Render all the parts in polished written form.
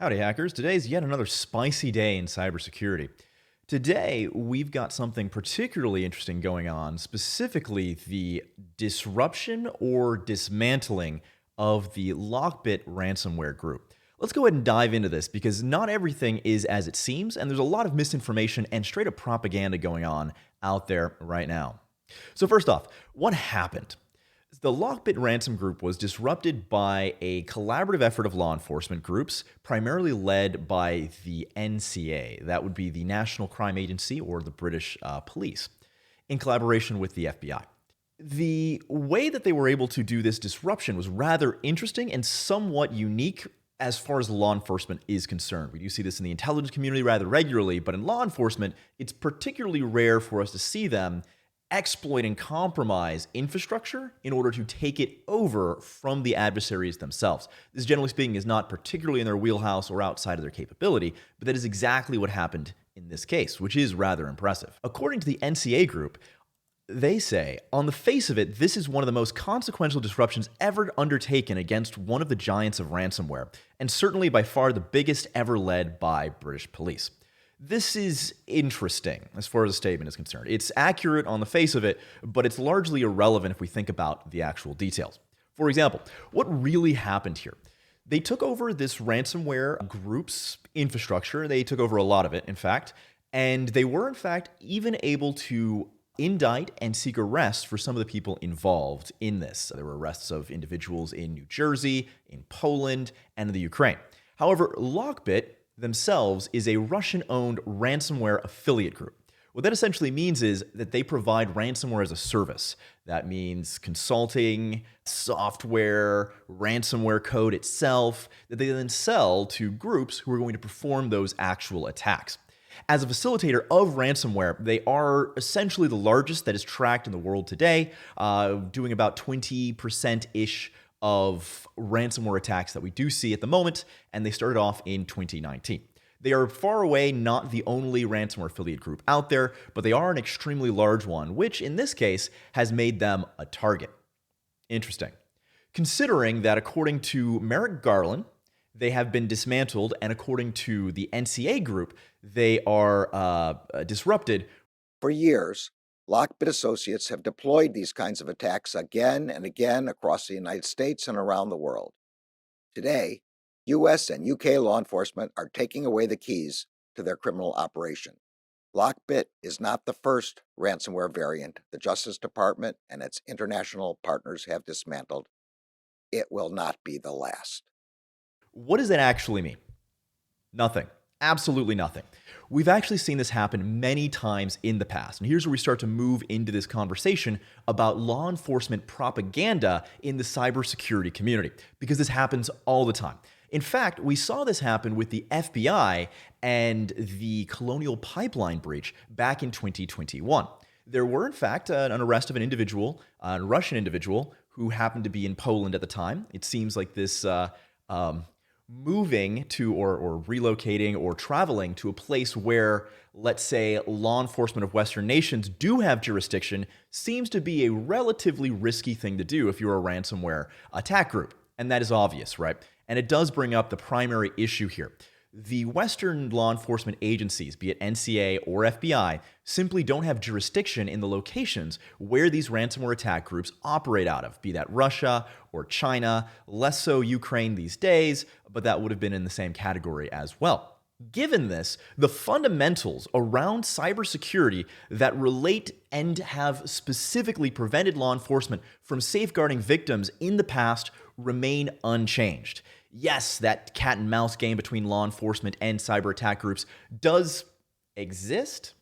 Howdy, hackers. Today's yet another spicy day in cybersecurity. Today, we've got something particularly interesting going on, specifically the disruption or dismantling of the Lockbit Ransomware Group. Let's go ahead and dive into this because not everything is as it seems, and there's a lot of misinformation and straight up propaganda going on out there right now. So, first off, what happened? The Lockbit Ransom Group was disrupted by a collaborative effort of law enforcement groups, primarily led by the NCA. That would be the National Crime Agency or the British police, in collaboration with the FBI. The way that they were able to do this disruption was rather interesting and somewhat unique as far as law enforcement is concerned. We do see this in the intelligence community rather regularly, but in law enforcement, it's particularly rare for us to see them exploit and compromise infrastructure in order to take it over from the adversaries themselves. This, generally speaking, is not particularly in their wheelhouse or outside of their capability, but that is exactly what happened in this case, which is rather impressive. According to the NCA group, they say, on the face of it, this is one of the most consequential disruptions ever undertaken against one of the giants of ransomware, and certainly by far the biggest ever led by British police. This is interesting as far as the statement is concerned. It's accurate on the face of it, but it's largely irrelevant if we think about the actual details. For example, what really happened here? They took over this ransomware group's infrastructure. They took over a lot of it, in fact, and they were, in fact, even able to indict and seek arrests for some of the people involved in this. There were arrests of individuals in New Jersey, in Poland, and in the Ukraine. However, Lockbit themselves is a Russian-owned ransomware affiliate group. What that essentially means is that they provide ransomware as a service. That means consulting, software, ransomware code itself, that they then sell to groups who are going to perform those actual attacks. As a facilitator of ransomware, they are essentially the largest that is tracked in the world today, doing about 20%-ish of ransomware attacks that we do see at the moment, and they started off in 2019. They are far away not the only ransomware affiliate group out there, but they are an extremely large one, which in this case has made them a target. Interesting. Considering that according to Merrick Garland, they have been dismantled, and according to the NCA group, they are disrupted. For years, Lockbit associates have deployed these kinds of attacks again and again across the United States and around the world. Today, US and UK law enforcement are taking away the keys to their criminal operation. Lockbit is not the first ransomware variant the Justice Department and its international partners have dismantled. It will not be the last. What does that actually mean? Nothing. Absolutely nothing. We've actually seen this happen many times in the past. And here's where we start to move into this conversation about law enforcement propaganda in the cybersecurity community, because this happens all the time. In fact, we saw this happen with the FBI and the Colonial Pipeline breach back in 2021. There were, in fact, an arrest of an individual, a Russian individual, who happened to be in Poland at the time. It seems like this moving to or relocating or traveling to a place where, let's say, law enforcement of Western nations do have jurisdiction seems to be a relatively risky thing to do if you're a ransomware attack group. And that is obvious, right? And it does bring up the primary issue here. The Western law enforcement agencies, be it NCA or FBI, simply don't have jurisdiction in the locations where these ransomware attack groups operate out of, be that Russia or China, less so Ukraine these days, but that would have been in the same category as well. Given this, the fundamentals around cybersecurity that relate and have specifically prevented law enforcement from safeguarding victims in the past remain unchanged. Yes, that cat and mouse game between law enforcement and cyber attack groups does exist,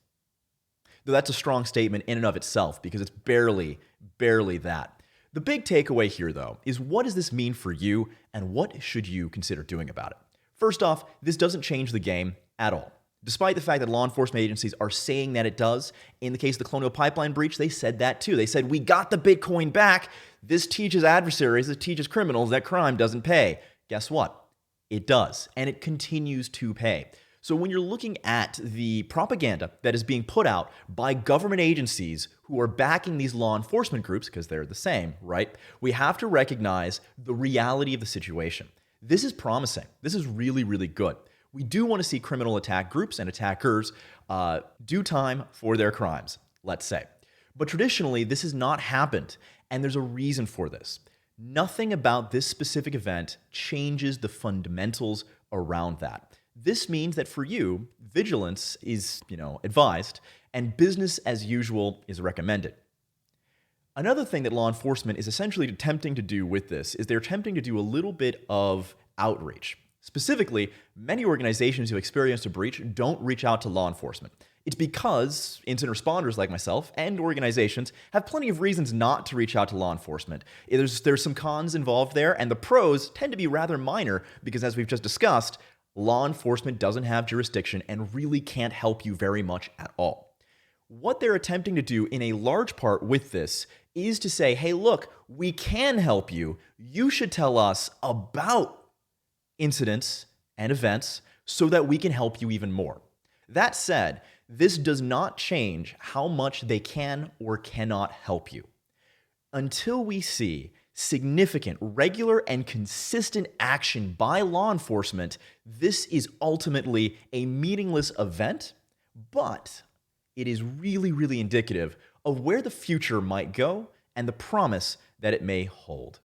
though that's a strong statement in and of itself because it's barely that. The big takeaway here, though, is what does this mean for you and what should you consider doing about it? First off, this doesn't change the game at all. Despite the fact that law enforcement agencies are saying that it does, in the case of the Colonial Pipeline breach, they said that too. They said, we got the Bitcoin back. This teaches adversaries, this teaches criminals that crime doesn't pay. Guess what? It does, and it continues to pay. So when you're looking at the propaganda that is being put out by government agencies who are backing these law enforcement groups, because they're the same, right? We have to recognize the reality of the situation. This is promising. This is really, really good. We do want to see criminal attack groups and attackers do time for their crimes, let's say. But traditionally, this has not happened, and there's a reason for this. Nothing about this specific event changes the fundamentals around that. This means that for you, vigilance is, advised, and business as usual is recommended. Another thing that law enforcement is essentially attempting to do with this is they're attempting to do a little bit of outreach. Specifically, many organizations who experience a breach don't reach out to law enforcement. It's because incident responders like myself and organizations have plenty of reasons not to reach out to law enforcement. There's some cons involved there, and the pros tend to be rather minor because, as we've just discussed, law enforcement doesn't have jurisdiction and really can't help you very much at all. What they're attempting to do in a large part with this is to say, hey, look, we can help you. You should tell us about incidents and events so that we can help you even more. That said, this does not change how much they can or cannot help you. Until we see significant, regular, and consistent action by law enforcement, this is ultimately a meaningless event, but it is really, really indicative of where the future might go and the promise that it may hold.